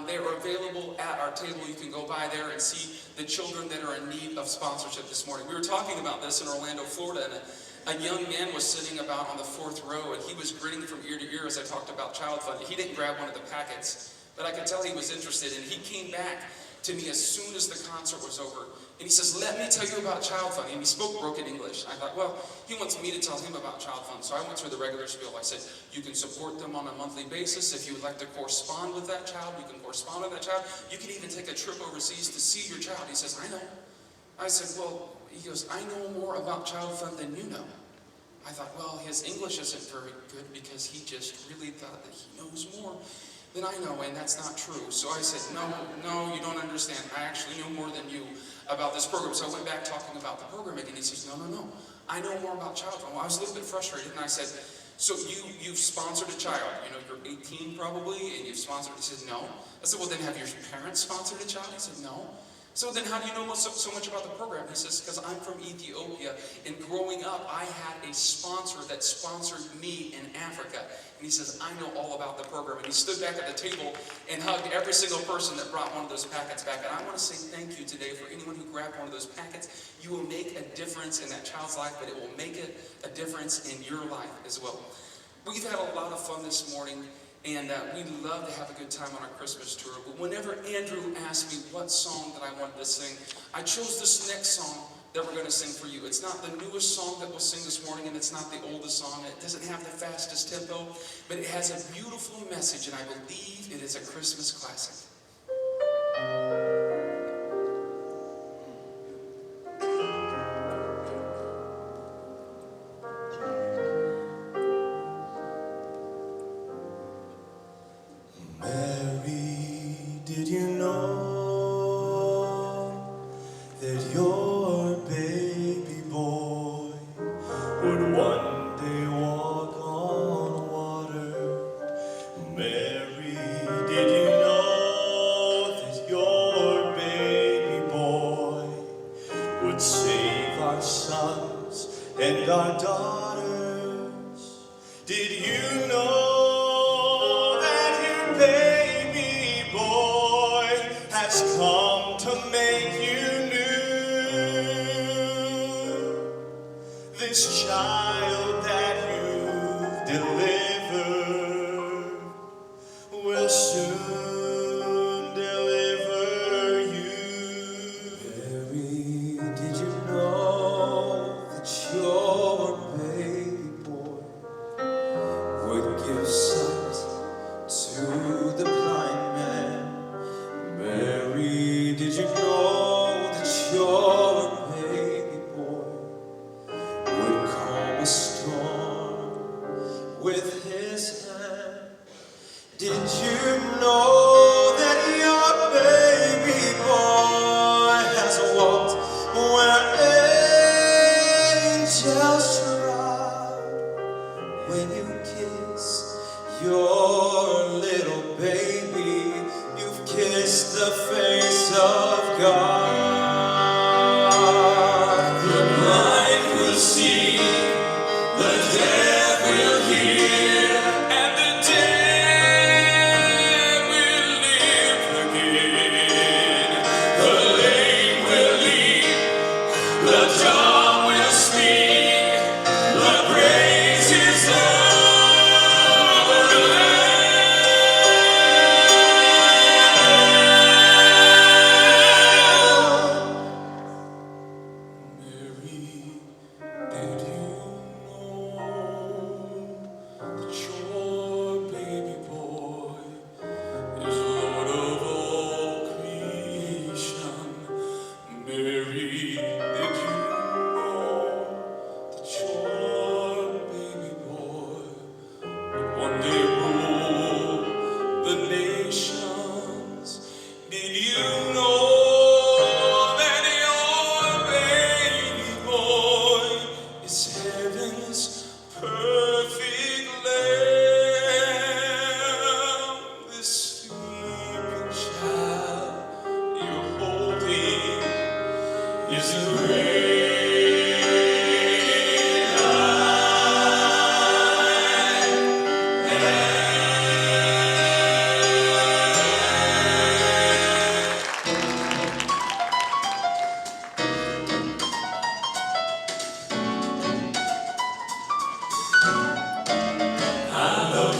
they are available at our table. You can go by there and see the children that are in need of sponsorship this morning. We were talking about this in Orlando, Florida, and a young man was sitting about on the 4th row, and he was grinning from ear to ear as I talked about Child Fund. He didn't grab one of the packets, but I could tell he was interested, and he came back to me as soon as the concert was over. And he says, let me tell you about Child Fund. And he spoke broken English. I thought, well, he wants me to tell him about Child Fund. So I went through the regular spiel. I said, you can support them on a monthly basis. If you would like to correspond with that child, you can correspond with that child. You can even take a trip overseas to see your child. He says, I know. I said, well, he goes, I know more about Child Fund than you know. I thought, well, his English isn't very good because he just really thought that he knows more. then I know, and that's not true. So I said, no, you don't understand. I actually know more than you about this program. So I went back talking about the program again. He says, no, I know more about child development. Well, I was a little bit frustrated, and I said, so you've sponsored a child. You know, you're 18 probably, and you've sponsored. He said, no. I said, well, then have your parents sponsored a child? He said, no. So then how do you know so much about the program? He says, because I'm from Ethiopia, and growing up, I had a sponsor that sponsored me in Africa. And he says, I know all about the program. And he stood back at the table and hugged every single person that brought one of those packets back. And I want to say thank you today for anyone who grabbed one of those packets. You will make a difference in that child's life, but it will make a difference in your life as well. We've had a lot of fun this morning. And we love to have a good time on our Christmas tour. But whenever Andrew asked me what song that I wanted to sing, I chose this next song that we're going to sing for you. It's not the newest song that we'll sing this morning, and it's not the oldest song. It doesn't have the fastest tempo, but it has a beautiful message, and I believe it is a Christmas classic. Did you know that your baby boy would one day walk on water? Mary, did you know that your baby boy would save our sons and our daughters? Did you know has come to make you new? This child that you've delivered will soon deliver you. Mary, did you know that your baby boy would give sight to the blind man? Mary, did you know that your baby boy would calm a storm with his hand? Did you know that your baby boy has walked where angels trod? When you kiss your little baby, you've kissed the face of God. The blind will see, the deaf will hear, and the dead will live again. The lame will leap, the dumb will speak, the praises of the Lamb.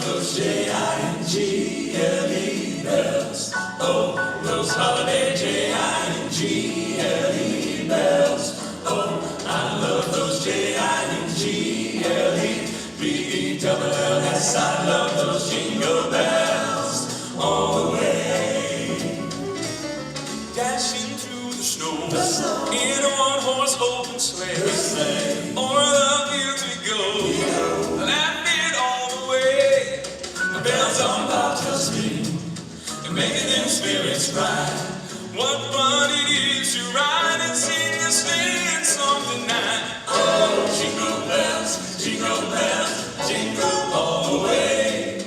Those J-I-N-G-L-E bells. Oh, those holiday J-I-N-G-L-E bells. Oh, I love those J-I-N-G-L-E B-E-L-L-S. I love those spirits bright. What fun it is to ride and sing a sleighing song tonight. Oh, jingle bells, jingle all the way.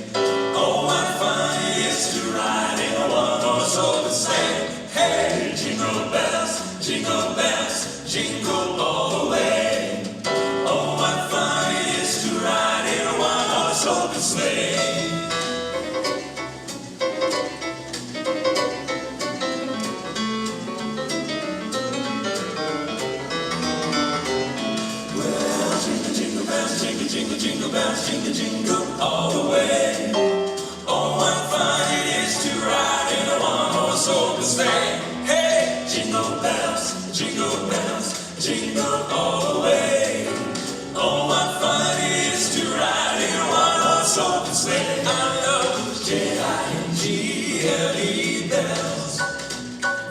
Oh, what fun it is to ride in a one-horse open sleigh. Hey, jingle bells, jingle all the way. Oh, what fun it is to ride in a one-horse open sleigh. Jingle bells, jingle all the way. Oh, what fun it is to ride in a one-horse open sleigh. Hey, jingle bells, jingle all the way. Oh, what fun it is to ride in a one-horse open sleigh. I love those J-I-N-G-L-E bells,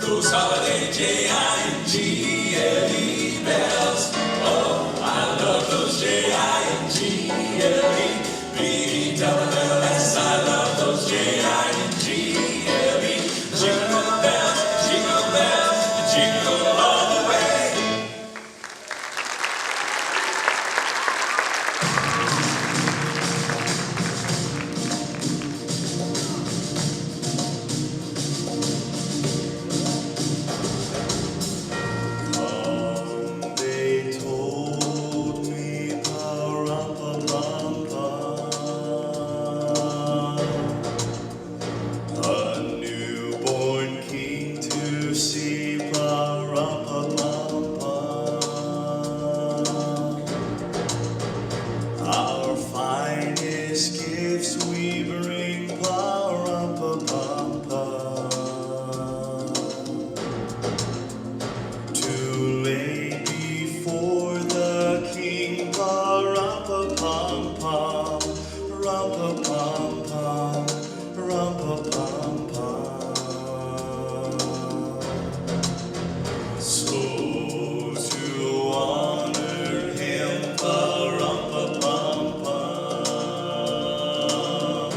those holiday J-I-N-G-L-E bells. Oh, I love those J-I-N-G-L-E B-E-double-L-S. I love those J-I-N-G-L-E. Jingle bells, jingle all the way. They told me, pa-rum-pa-pum-pum, a newborn king to see, pa-rum-pa-pum-pum. Our finest gifts we bring, pa-rum-pa-pum-pum, to lay before the king, pa-rum-pa-pum-pum, rum-pa-pum-pum, rum-pa-pum-pum. So to honor him, pa-rum-pa-pum-pum,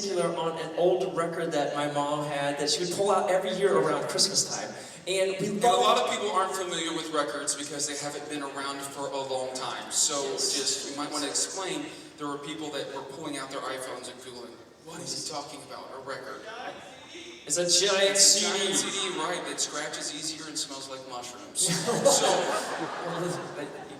particular on an old record that my mom had that she would pull out every year around Christmas time. And we And a lot love of people aren't familiar with records because they haven't been around for a long time. So just, you might want to explain, there were people that were pulling out their iPhones and Googling, what is he talking about, a record? it's a giant It's a CD. giant CD, right, that scratches easier and smells like mushrooms. So,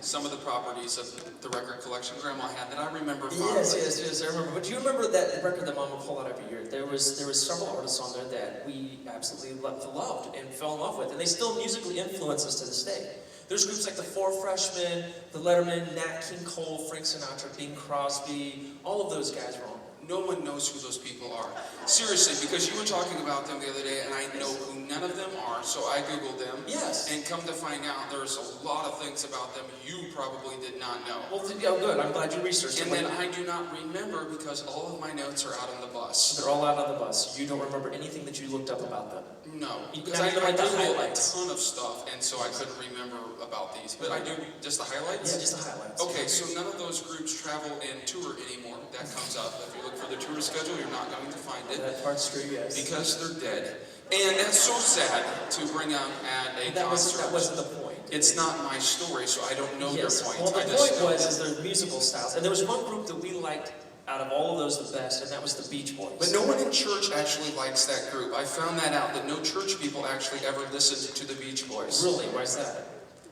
some of the properties of the record collection Grandma had that I remember fondly. Yes, I remember. But do you remember that record that Mom would pull out every year? There was several artists on there that we absolutely loved and fell in love with, and they still musically influence us to this day. There's groups like the Four Freshmen, the Letterman, Nat King Cole, Frank Sinatra, Bing Crosby, all of those guys were on. No one knows who those people are. Seriously, because you were talking about them the other day, and I know who none of them are, so I Googled them. Yes. And come to find out, there's a lot of things about them you probably did not know. Well, good. I'm glad you researched And it. then I do not remember because all of my notes are out on the bus. They're all out on the bus. You don't remember anything that you looked up about them. No, You because not I even like the Googled a highlights. ton of stuff, and so I couldn't remember about these. But I do just the highlights? Yeah, just the highlights. Okay, so none of those groups travel and tour anymore. That comes up. If you look for the tour schedule, you're not going to find it. That part's true, yes. Because they're dead. And that's so sad to bring up at a that concert. wasn't the point. It's not my story, so I don't know Yes. your point. Well, the I just point know was that. is their musical styles, and there was one group that we liked out of all of those the best, and that was the Beach Boys. But no one in church actually likes that group. I found that out, that no church people actually ever listened to the Beach Boys. Really? Why is that?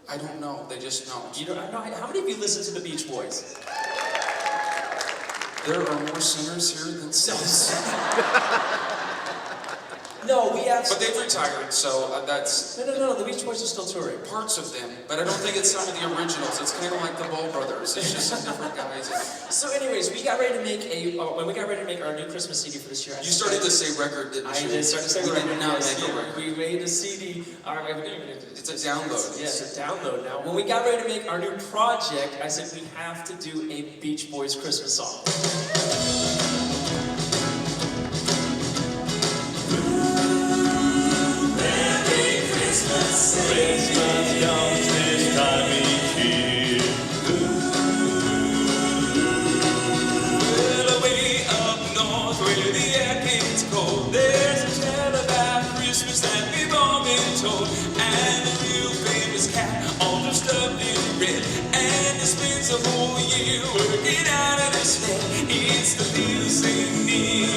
I don't know, they just don't. You don't, I know, how many of you listen to the Beach Boys? There are more sinners here than saints. No, we But absolutely. they've retired, so that's No. The Beach Boys are still touring. parts of them. But I don't think it's some of the originals. It's kind of like the Ball Brothers. It's just some different guys. So, anyways, we got ready to make when we got ready to make our new Christmas CD for this year. You started to say record, didn't I you? did start to say We record. did not Yes, make a yeah, record. we made a CD. It's a download. Yes, a download now. When we got ready to make our new project, I said we have to do a Beach Boys Christmas song. Christmas comes this time each year. Well, away up north where the air gets cold, there's a tale about Christmas that we've all been told. And a real famous cat all dressed up in red, and he spends the whole year working out of his head. It's the little Saint Nick,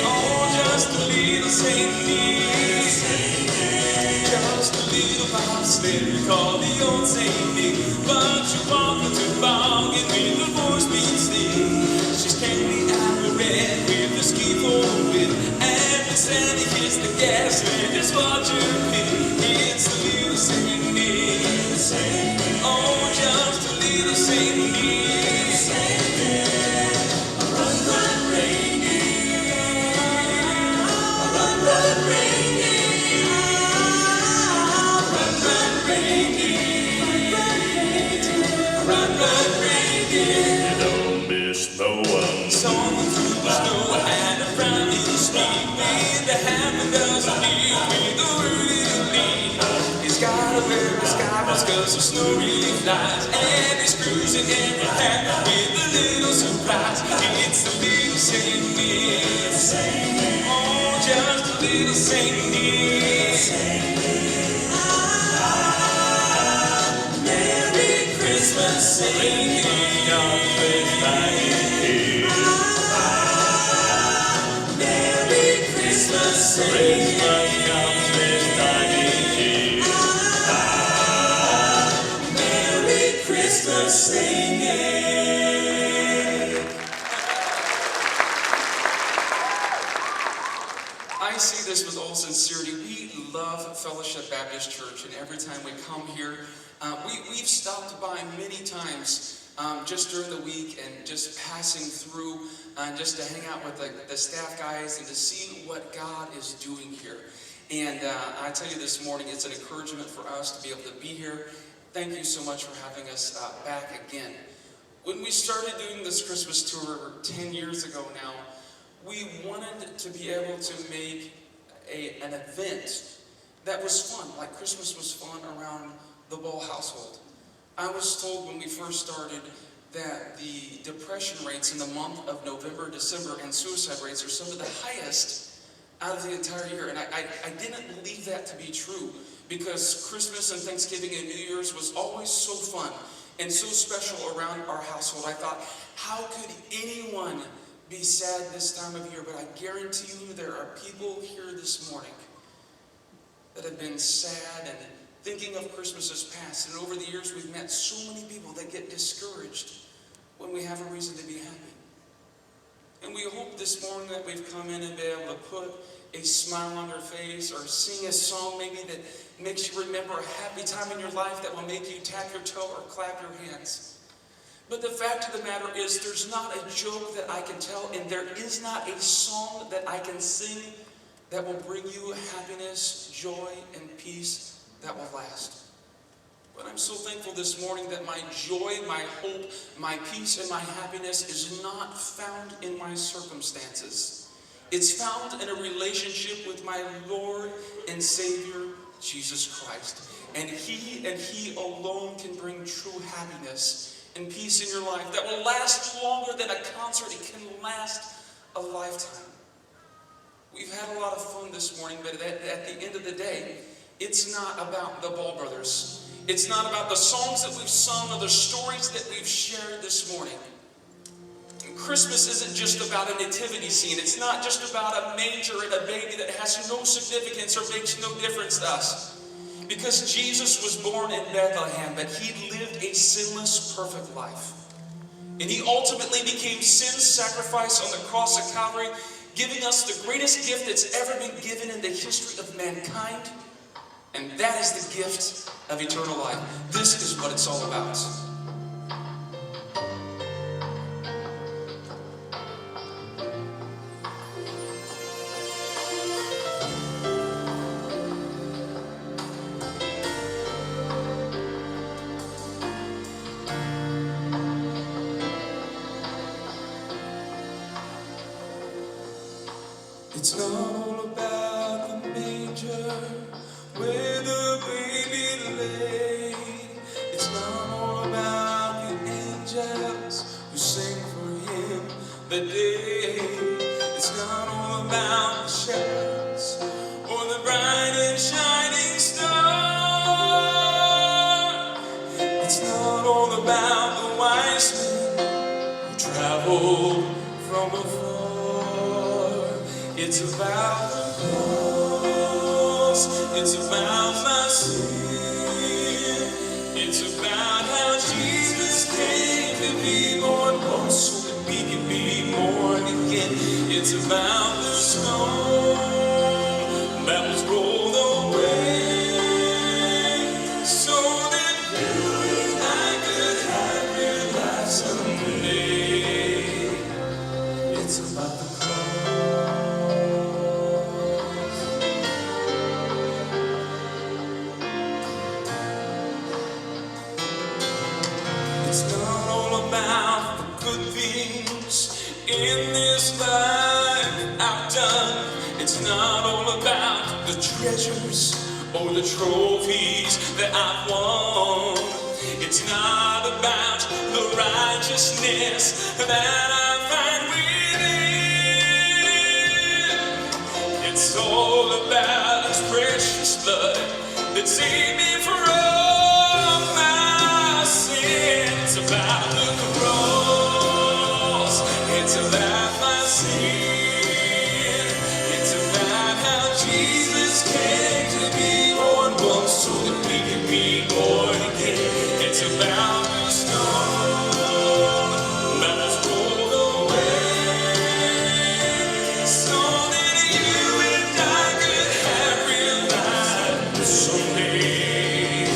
oh, just a little Saint Nick. Just a little bobsled called the old Saint Nick, but you walk into the bargain with the four-speed stick. She's candy apple red with the ski pole whip, and when Santa hits the gas, man, just watch her pick. It's the little Saint Nick, oh, just a little Saint Nick. Run, run, reindeer, run, run, reindeer. You don't miss no one. Song through the snow and a brand new sleep with a half a dozen deer with a whirling lead. He's gotta wear his goggles 'cause the snow really flies, and he's cruising in the hat with a little surprise. It's the little Saint Nick, oh, just a little Saint Nick. Merry Christmas, Saint Nick. Comes this time each year. Merry Christmas, Saint Nick. Christmas comes this time each year. Merry Christmas, Saint Nick. I say this with all sincerity. We love Fellowship Baptist Church, and every time we come here, we've stopped by many times just during the week and just passing through just to hang out with the staff guys and to see what God is doing here. And I tell you this morning, it's an encouragement for us to be able to be here. Thank you so much for having us back again. When we started doing this Christmas tour 10 years ago now, we wanted to be able to make an event that was fun, like Christmas was fun around the Ball household. I was told when we first started, that the depression rates in the month of November, December, and suicide rates are some of the highest out of the entire year. And I didn't believe that to be true, because Christmas and Thanksgiving and New Year's was always so fun and so special around our household. I thought, how could anyone be sad this time of year? But I guarantee you there are people here this morning that have been sad and thinking of Christmases past. And over the years, we've met so many people that get discouraged when we have a reason to be happy. And we hope this morning that we've come in and been able to put a smile on their face, or sing a song maybe that makes you remember a happy time in your life that will make you tap your toe or clap your hands. But the fact of the matter is, there's not a joke that I can tell, and there is not a song that I can sing that will bring you happiness, joy, and peace that will last. But I'm so thankful this morning that my joy, my hope, my peace, and my happiness is not found in my circumstances. It's found in a relationship with my Lord and Savior, Jesus Christ. And He alone can bring true happiness and peace in your life that will last longer than a concert. It can last a lifetime. We've had a lot of fun this morning, but at the end of the day, it's not about the Ball Brothers. It's not about the songs that we've sung or the stories that we've shared this morning. And Christmas isn't just about a nativity scene. It's not just about a manger and a baby that has no significance or makes no difference to us. Because Jesus was born in Bethlehem, but He lived a sinless, perfect life. And He ultimately became sin's sacrifice on the cross of Calvary, giving us the greatest gift that's ever been given in the history of mankind. And that is the gift of eternal life. This is what it's all about. It's not all about the manger where the baby lay. It's not all about the angels who sing for Him the day. It's not all about the shepherds or the bright and shining star. It's not all about the wise men who traveled from afar. It's about the cross, it's about my sin. It's about how Jesus came to be born once so that we can be born again. It's about the stone that was rolled away so that you and I could have real life someday. It's about the cross. It's not all about the good things in this life I've done. It's not all about the treasures or the trophies that I've won. It's not about the righteousness that I find within. It's all about His precious blood that saved me from my sin. It's about the cross. It's about my sin. It's about how Jesus came to be born once so that we can be born again. It's about the stone that was rolled away so that you and I could have real life someday.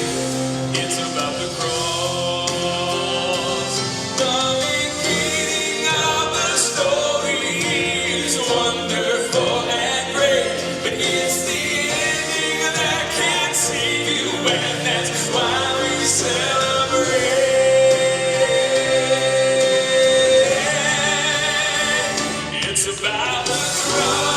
It's about the cross, the beginning of the story is wonderful and great, but it's the ending that can't save you, and that's why we celebrate. It's about the cross.